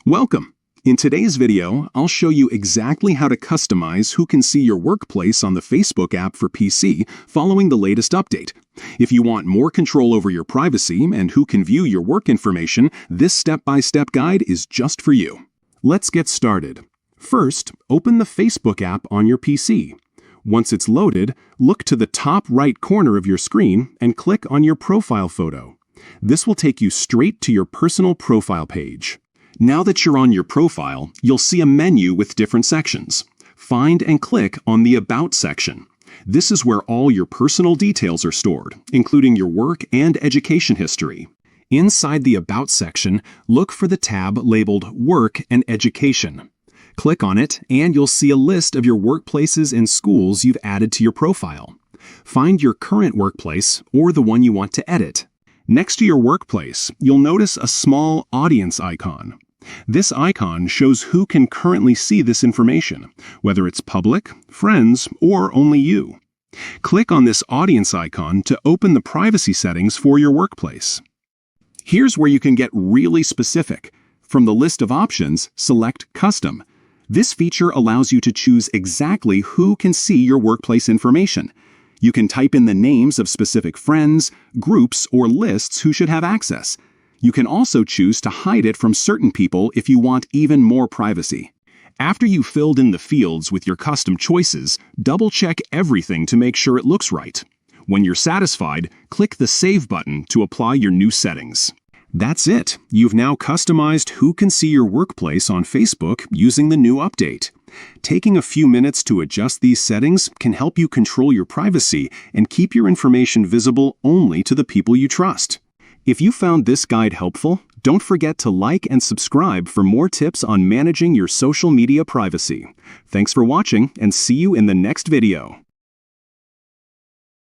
Welcome! In today's video, I'll show you exactly how to customize who can see your workplace on the Facebook app for PC following the latest update. If you want more control over your privacy and who can view your work information, this step-by-step guide is just for you. Let's get started. First, open the Facebook app on your PC. Once it's loaded, look to the top right corner of your screen and click on your profile photo. This will take you straight to your personal profile page. Now that you're on your profile, you'll see a menu with different sections. Find and click on the About section. This is where all your personal details are stored, including your work and education history. Inside the About section, look for the tab labeled Work and Education. Click on it, and you'll see a list of your workplaces and schools you've added to your profile. Find your current workplace or the one you want to edit. Next to your workplace, you'll notice a small audience icon. This icon shows who can currently see this information, whether it's public, friends, or only you. Click on this audience icon to open the privacy settings for your workplace. Here's where you can get really specific. From the list of options, select Custom. This feature allows you to choose exactly who can see your workplace information. You can type in the names of specific friends, groups, or lists who should have access. You can also choose to hide it from certain people if you want even more privacy. After you've filled in the fields with your custom choices, double-check everything to make sure it looks right. When you're satisfied, click the Save button to apply your new settings. That's it. You've now customized who can see your workplace on Facebook using the new update. Taking a few minutes to adjust these settings can help you control your privacy and keep your information visible only to the people you trust. If you found this guide helpful, don't forget to like and subscribe for more tips on managing your social media privacy. Thanks for watching, and see you in the next video.